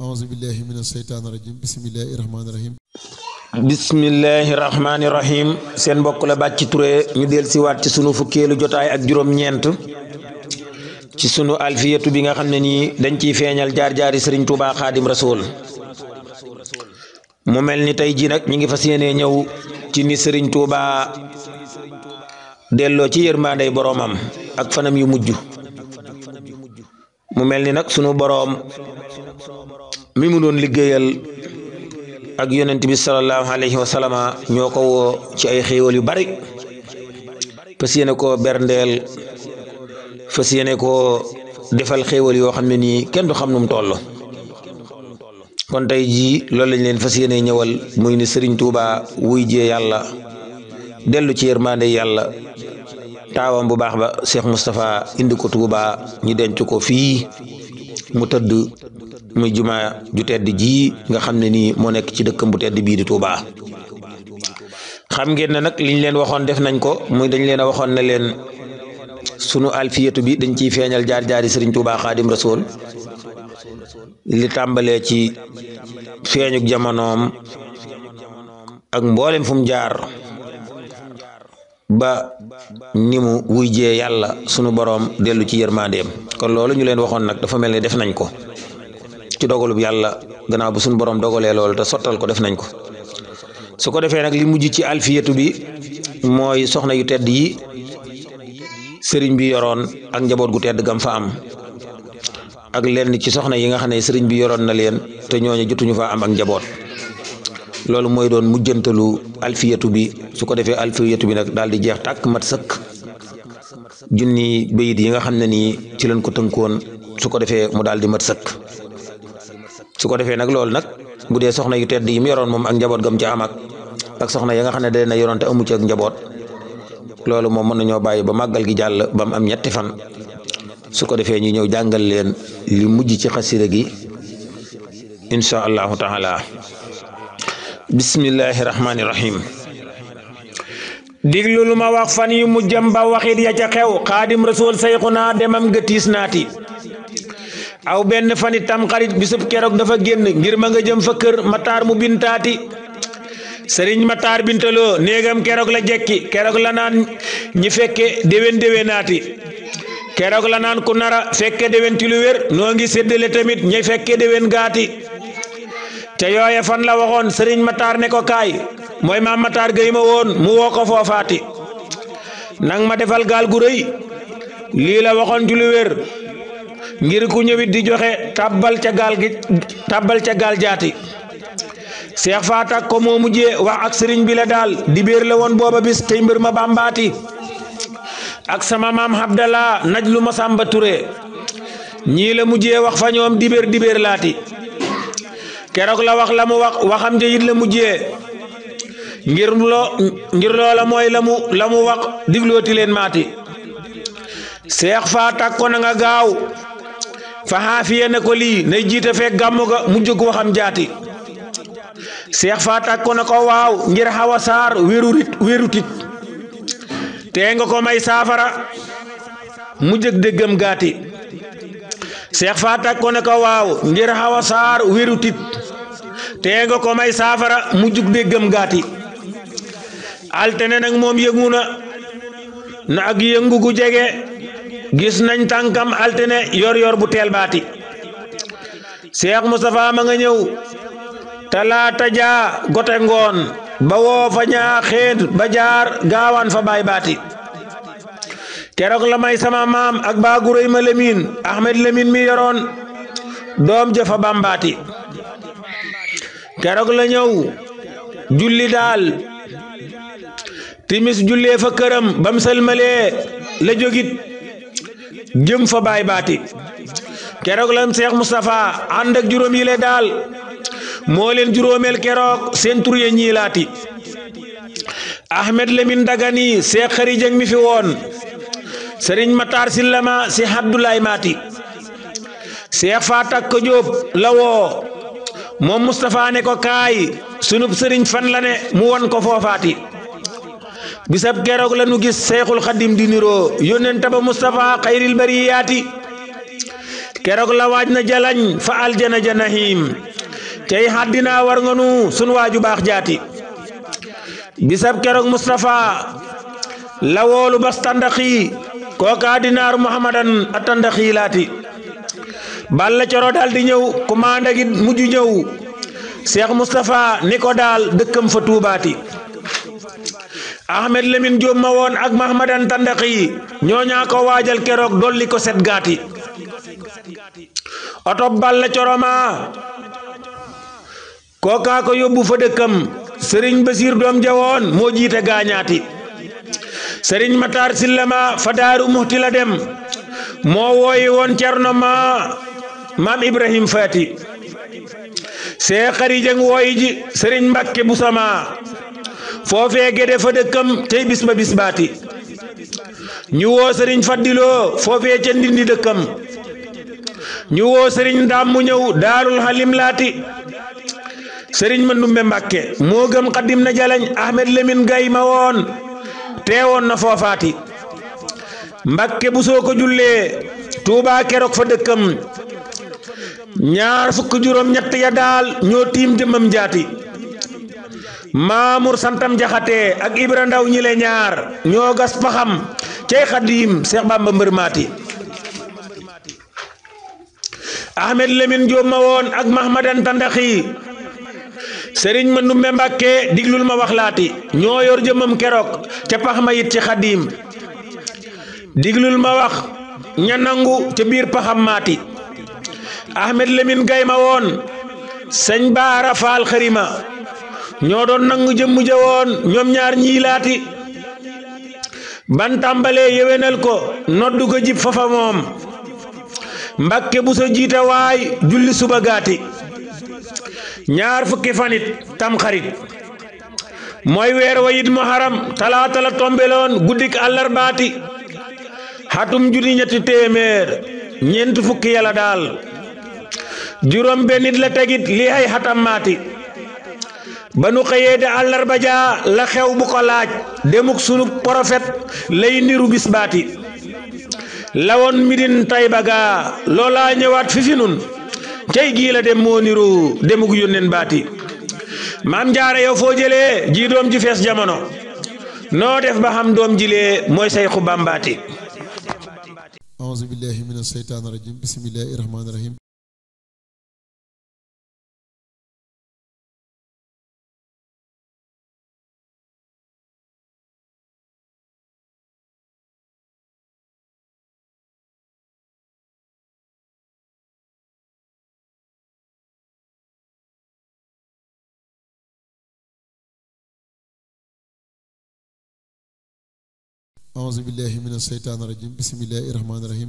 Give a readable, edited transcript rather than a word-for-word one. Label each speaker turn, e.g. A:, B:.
A: أعوذ بالله من الشيطان الرجيم بسم الله الرحمن الرحيم
B: bismillahi rahmaani rahim seen mbokk la Bathie Touré ñu del si waat ci sunu fukkeelu jotaay ak juróom-ñeent ci sunu alfiyatu bi nga xam ne nii dañ ciy feeñal jaar-jaari Sëriñ Tuubaa Xaadim Rasuul mu mel ni tey ji nag ñi ngi fas yéenee ñëw ci ni Sëriñ Tuubaa delloo ci yërmaandey boroomam ak fanam yu mujj mu mel ni nag sunu boroom mi mu doon liggéeyal ak yonent bi sallallahu alayhi wa sallama ñoo ko woo ci ay xéewal yu bari fas yéene koo berndeel fas yéene koo defal xéewal yoo xam ne nii kenn du xam nu mu toll kon tey jii loolu lañ leen fas yéene ñëwal muy ni Sëriñ Tuubaa wuy jee yàlla dellu ci yërmande yàlla taawam bu baax ba Cheikh Moustapha indi ko Tuubaa ñu denc ko fii mu tëdd muy jumaa ju tedd ji nga xam ne nii moo nekk ci dëkkam bu tedd bii di Touba xam ngeen ne nag liñ leen waxoon def nañ ko muy dañ leen a waxoon ne leen sunu alfiyatu bi dañ ciy feeñal jaar-jaari Sëriñ Tuubaa Xaadim Rasuul li tàmbalee ci feeñuk jamonoom ak mboolem fu mu jaar ba ni mu wuyjee yàlla sunu boroom dellu ci yërmandeem kon loolu ñu leen waxoon nag dafa mel ne def nañ ko ci dogalub yàlla gannaaw bu suñu borom dogalee loolu te sottal ko def nañ ko su ko defee nag li mujj ci alfiyatu bi mooy soxna yu tedd yi sëriñ bi yoroon ak njaboot gu tedd gam fa am ak lenn ci soxna yi nga xam ne sëriñ bi yoroon na leen te ñooñu jotuñu fa am ak njaboot loolu mooy doon mujjantalu alfiyatu bi su ko defee alfiyatu bi nag daal di jeex tàkk mat sëkk junni bayit yi nga xam ne nii ci lañ ko tënkoon su ko defee mu daal di mat sëkk su ko defee nag loolu nag bu dee soxna yu tedd yi mu yoroon moom ak njaboot gam ci am ak soxna yi nga xam ne da leen a yoroon te amu ci ak njaboot loolu moom mën nañoo bàyyi ba màggal gi jàll ba mu am ñetti fan su ko defee ñu ñëw jàngal leen li mujj ci xasida gi insha allahu taala bismillahi rahmaani rahim diglu lu ma wax fan yu mujjam ba waxit ya ca xew Xaadim Rasuul sayxunaa demam ga tiis naati aw benn fani tamxarit bisub keroog dafa génn ngir ma nga jëm fa kër Matar mu bintaati sëriñ Matar bintaloo néegam keroog la jekki keroog la naan ñi fekke déwén naati keroog la naan ku nara fekke déwén ti lu wér noo ngi séddale tamit ñi fekke déwén gaati te yooye fan la waxoon sëriñ Matar ne ko kaay mooy maam Matar gay ma woon mu woo ko foofaati nang ma defal gaal gu rëy lii la waxoon ci lu wér ngir ku ñëwit di joxe tàbbal ca gaal jaati Seex Faatak ko moo mujjee wax ak sëriñ bi la daal dibéer la woon booba bis tey mbir ma bambaati ak sama maam Abdallah naj lu ma Samba Touré ñii la mujjee wax fa ñoom dibéer laati keroog la wax la mu wax waxam ja it la mujjee ngir loola mooy la mu wax diglooti leen maati Seex Faatak ko na nga gaaw fa xaafiye ne ko lii nay jiite fekk gàmmu ga mu jóg waxam jaati Seex Faatak ko na ko waaw ngir xawa saar wérutit te nga ko may saafara mu jëg déggam gaati Seex Faatak ko na ko waaw ngir xawa saar wérutit te nga ko may saafara mu jug déggam gaati altene nag moom yëngu na ak yëngu gu jege gis nañ tànkam altine yor bu teel baati Cheikh Moustapha ma nga ñëw talaata jaa gote ngoon ba woo fa ñaa xeet ba jaar gaawaan fa baay baati keroog la may sama maam ak baagu rëy ma Lemin Ahmed Lemin mi yoroon doom jëfa bambaati keroog la ñëw julli daal timis jullee fa këram bam sëlmalee la jógit jëm fa baay baati keroog lam Cheikh Moustapha ànd ak juróom yi le daal moo leen juróomeel keroog seen tur ya ñiilaati Ahmed Lamine Dagani Cheikh Xari Jeng mi fi woon Sëriñ Matar Sillama si Abdoulaye Maati Cheikh Faatak ko Jóob la woo moom Moustapha ne ko kaay sunub sëriñ fan la ne mu won ko foofaati bisab keroog la nu gis Seexul Xadim di niroo yónneen taba Moustapha xayril bariyaati keroog la waaj na jalañ fa aljana janahim tey haddina war nga nu sun waaju baax jaati bisab keroog Mustafa la woolu bas tandaxi kooka dinaaru muhammadan a tandaxi laati Balla Coro daal di ñëw commande gi mujj ñëw Cheikh Mustafa ni ko daal dëkkam fa tuubaati Ahmed Lamine Diop ma woon ak Mahmadan tandaxi ñooñaa ko waajal keroog dolli ko set gaati oto Balla Coro ma kooka ko yóbbu fa dëkkam Serigne Basir doom jawoon moo jiite gaañaati Serigne Matar Sillama fa Daaru Muxti la dem moo wooyi woon Cerno maam Ibrahim Faati Seex Xari Jeng wooyi ji Serigne Mbakke bu sama foofee gede fa dëkkam tey bis ba bis baati ñu woo Serigne Fadiloo foofee ca Ndindi dëkkam ñu woo Serigne Ndaam mu ñëw Daarul Halim laati Serigne Mandumbe Mbakke moo gëm xadim na jalañ Ahmed Lamine Gay ma woon teewoon na foofaati Mbakke bu soo ko jullee Tuubaa keroog fa dëkkam ñaar fukk juróom ñett ya daal ñoo tiim jëmmam jaati Maamur santam jaxate ak Ibra Ndaw ñi le ñaar ñoo gas paxam cey xadim Seex Bamba mbër maati Ahmed Lamine Diop ma woon ak Mahmadan tandaxi Serigne Mandumbe Mbakke diglul ma wax laati ñoo yor jëmmam keroog ca pax ma it ci xadim diglul ma wax ña nangu ca biir paxam maati Ahmed Lamine Gay ma woon sëñ Baara Faal Xarima ñoo doon nangu jëmm ja woon ñoom ñaar ñii laati ban tàmbalee yewenal ko noddu ko jib fafa moom Mbakke bu sa jiite waay julli suba gaati ñaar fukki fanit tam xarit mooy weer wa yit muharam talaata la tombeloon guddik àllarbaati xatum junni ñetti téeméer ñeent fukki yàlla daal juróom bennit la tegit li ay xatam maati ba nu xëyee de àllarba jaa la xew bu ko laaj demuk sunu profet lay niru bis baati lawoon midin tay bagaa loola ñëwaat fi nun cey gii la dem moo niru demuk yónneen baati maam jaara yow foo jëlee ji doom ji fees jamono noo def ba xam doom jilee mooy Sayxu Bambaati
A: auzu billahi mina sheytaani rajim bismillahi rahmaani rahim auzu billahi mina sheytaani rajim bismillahi rahmaani rahim